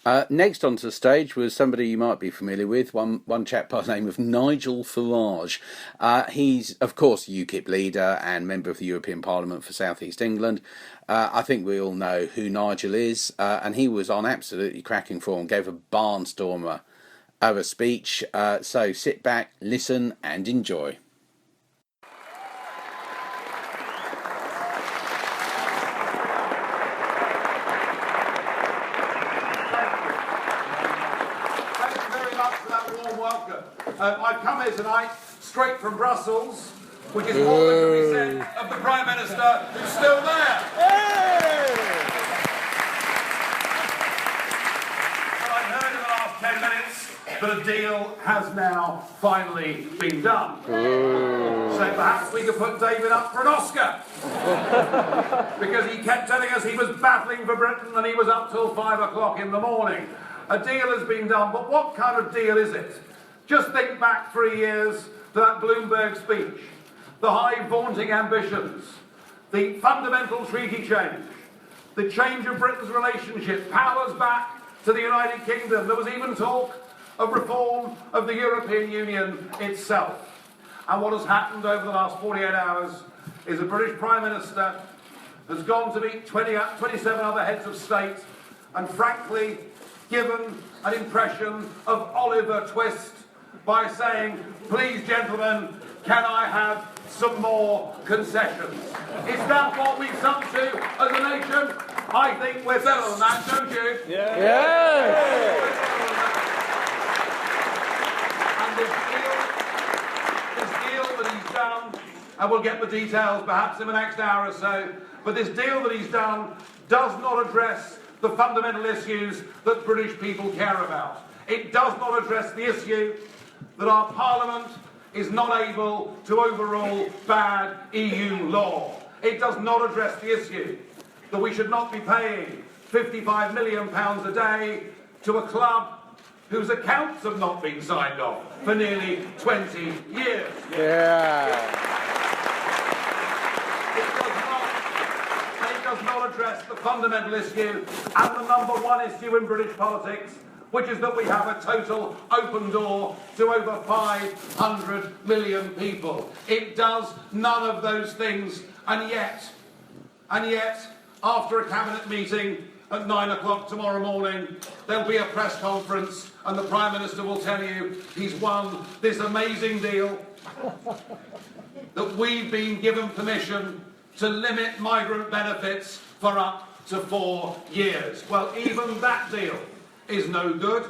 Next onto the stage was somebody you might be familiar with, one chap by the name of Nigel Farage. He's, of course, a UKIP leader and member of the European Parliament for South East England. I think we all know who Nigel is, and he was on absolutely cracking form, gave a barnstormer of a speech. So sit back, listen and enjoy. I've come here tonight straight from Brussels, which is more than can be said of the Prime Minister who's still there. Well, I've heard in the last 10 minutes that a deal has now finally been done. So perhaps we could put David up for an Oscar. Because he kept telling us he was battling for Britain and he was up till 5 o'clock in the morning. A deal has been done, but what kind of deal is it? Just think back 3 years to that Bloomberg speech, the high vaunting ambitions, the fundamental treaty change, the change of Britain's relationship, powers back to the United Kingdom. There was even talk of reform of the European Union itself. And what has happened over the last 48 hours is a British Prime Minister has gone to meet 27 other heads of state and frankly given an impression of Oliver Twist by saying, please gentlemen, can I have some more concessions? Is that what we've come to as a nation? I think we're better than that, don't you? Yeah. And this deal that he's done, and we'll get the details perhaps in the next hour or so, but this deal that he's done does not address the fundamental issues that British people care about. It does not address the issue that our Parliament is not able to overrule bad EU law. It does not address the issue that we should not be paying £55 million a day to a club whose accounts have not been signed off for nearly 20 years. It does not address the fundamental issue and the number one issue in British politics, which is that we have a total open door to over 500 million people. It does none of those things, and yet, after a cabinet meeting at 9 o'clock tomorrow morning, there'll be a press conference, and the Prime Minister will tell you he's won this amazing deal, that we've been given permission to limit migrant benefits for up to 4 years. Well, even that deal is no good,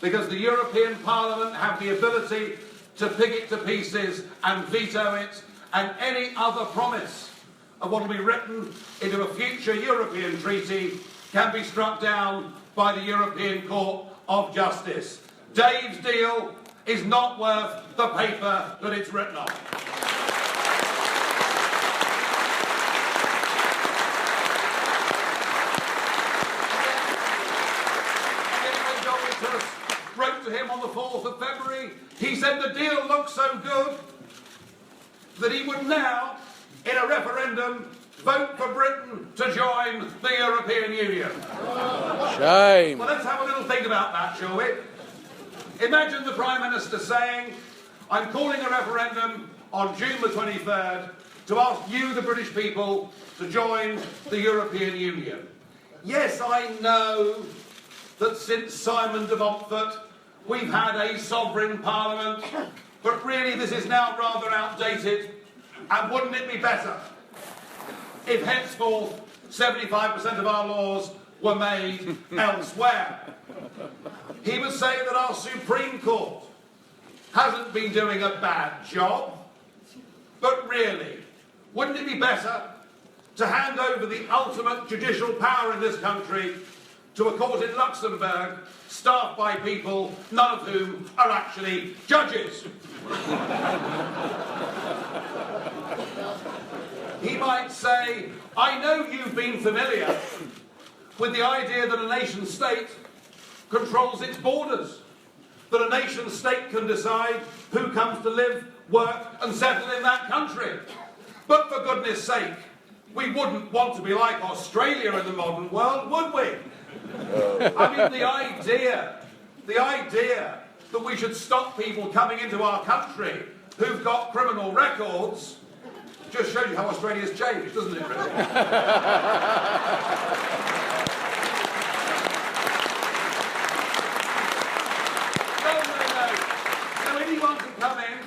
because the European Parliament have the ability to pick it to pieces and veto it, and any other promise of what will be written into a future European treaty can be struck down by the European Court of Justice. Dave's deal is not worth the paper that it's written on. Wrote to him on the 4th of February, he said the deal looked so good that he would now, in a referendum, vote for Britain to join the European Union. Shame. Well, let's have a little think about that, shall we? Imagine the Prime Minister saying, I'm calling a referendum on June the 23rd to ask you, the British people, to join the European Union. Yes, I know that since Simon de Montfort, we've had a sovereign parliament, but really this is now rather outdated, and wouldn't it be better if henceforth 75% of our laws were made elsewhere? He was saying that our Supreme Court hasn't been doing a bad job, but really, wouldn't it be better to hand over the ultimate judicial power in this country to a court in Luxembourg, staffed by people, none of whom are actually judges? He might say, I know you've been familiar with the idea that a nation-state controls its borders, that a nation-state can decide who comes to live, work and settle in that country. But for goodness sake, we wouldn't want to be like Australia in the modern world, would we? I mean, the idea that we should stop people coming into our country who've got criminal records just shows you how Australia's changed, doesn't it, really? No, anyone can come in.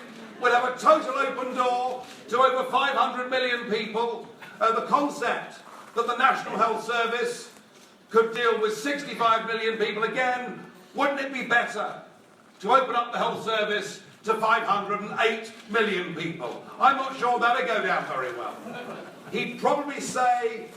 We'll have a total open door to over 500 million people. The concept that the National Health Service could deal with 65 million people again, wouldn't it be better to open up the health service to 508 million people? I'm not sure that'll go down very well. He'd probably say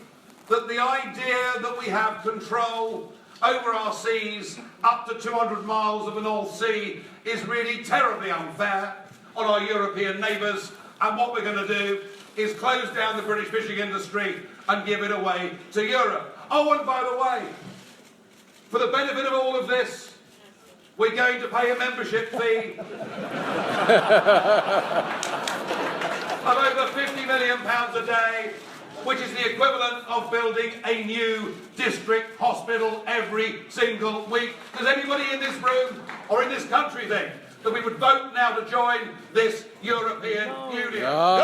that the idea that we have control over our seas up to 200 miles of the North Sea is really terribly unfair on our European neighbours, and what we're going to do is close down the British fishing industry and give it away to Europe. Oh, and by the way, for the benefit of all of this, we're going to pay a membership fee of over £50 million a day, which is the equivalent of building a new district hospital every single week. Does anybody in this room or in this country think that we would vote now to join this European Union? No.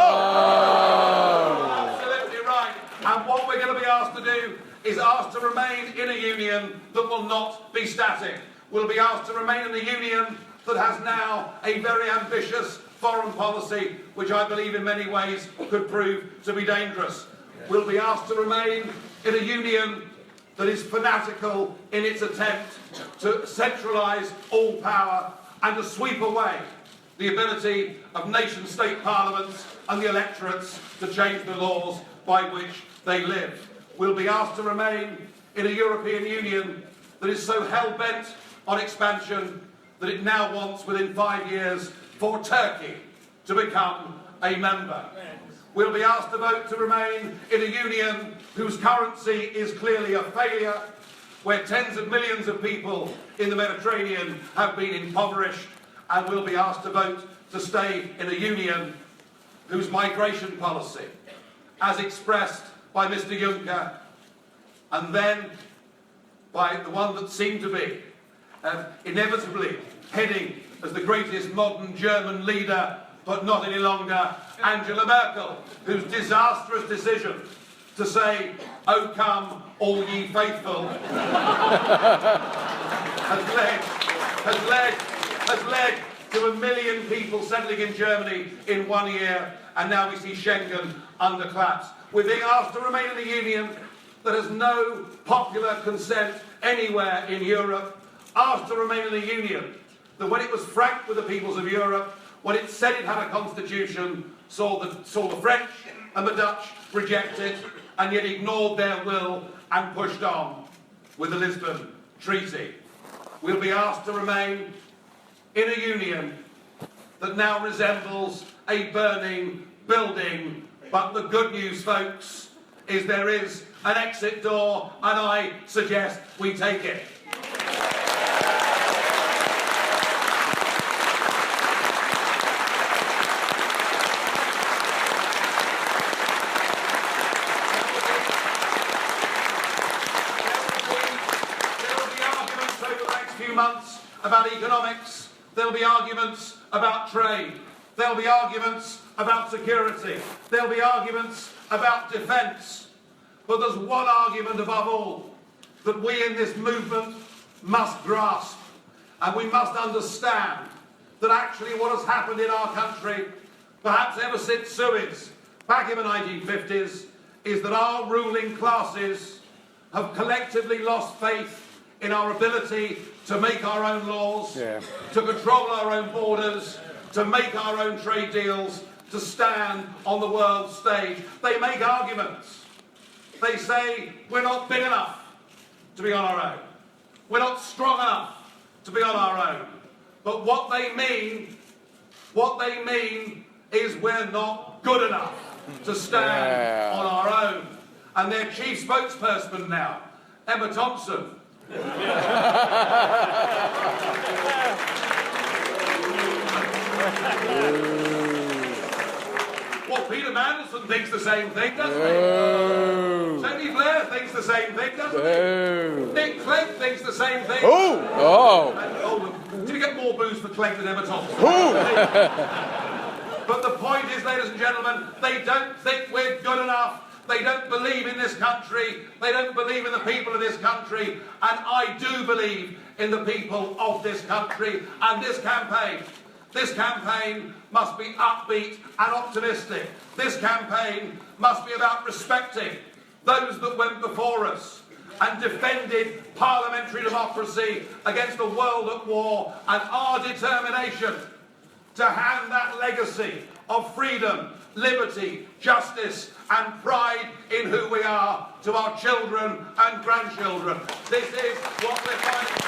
Absolutely right. And what we're going to be asked to do is asked to remain in a union that will not be static. We'll be asked to remain in a union that has now a very ambitious foreign policy, which I believe in many ways could prove to be dangerous. We'll be asked to remain in a union that is fanatical in its attempt to centralise all power and to sweep away the ability of nation-state parliaments and the electorates to change the laws by which they live. We'll be asked to remain in a European Union that is so hell-bent on expansion that it now wants, within 5 years, for Turkey to become a member. We'll be asked to vote to remain in a union whose currency is clearly a failure, where tens of millions of people in the Mediterranean have been impoverished, and we'll be asked to vote to stay in a union whose migration policy, as expressed by Mr. Juncker, and then by the one that seemed to be inevitably heading as the greatest modern German leader, but not any longer, Angela Merkel, whose disastrous decision to say, "O come, all ye faithful," has led to 1 million people settling in Germany in 1 year, and now we see Schengen under collapse. We're being asked to remain in a union that has no popular consent anywhere in Europe, asked to remain in a union that, when it was frank with the peoples of Europe, when it said it had a constitution, saw the French and the Dutch reject it, and yet ignored their will and pushed on with the Lisbon Treaty. We'll be asked to remain in a union that now resembles a burning building, but the good news, folks, is there is an exit door, and I suggest we take it. About economics, there'll be arguments about trade, there'll be arguments about security, there'll be arguments about defence, but there's one argument above all that we in this movement must grasp, and we must understand that actually what has happened in our country, perhaps ever since Suez, back in the 1950s, is that our ruling classes have collectively lost faith in our ability to make our own laws, to control our own borders, to make our own trade deals, to stand on the world stage. They make arguments. They say we're not big enough to be on our own. We're not strong enough to be on our own. But what they mean is we're not good enough to stand on our own. And their chief spokesperson now, Emma Thompson, Peter Mandelson thinks the same thing, doesn't he? Tony Blair thinks the same thing, doesn't he? Nick Clegg thinks the same thing. Did you get more booze for Clegg than Emma Thompson? But the point is, ladies and gentlemen, they don't think we're good enough. They don't believe in this country. They don't believe in the people of this country. And I do believe in the people of this country. And this campaign must be upbeat and optimistic. This campaign must be about respecting those that went before us and defended parliamentary democracy against a world at war, and our determination to hand that legacy of freedom, liberty, justice and pride in who we are to our children and grandchildren. This is what we're fighting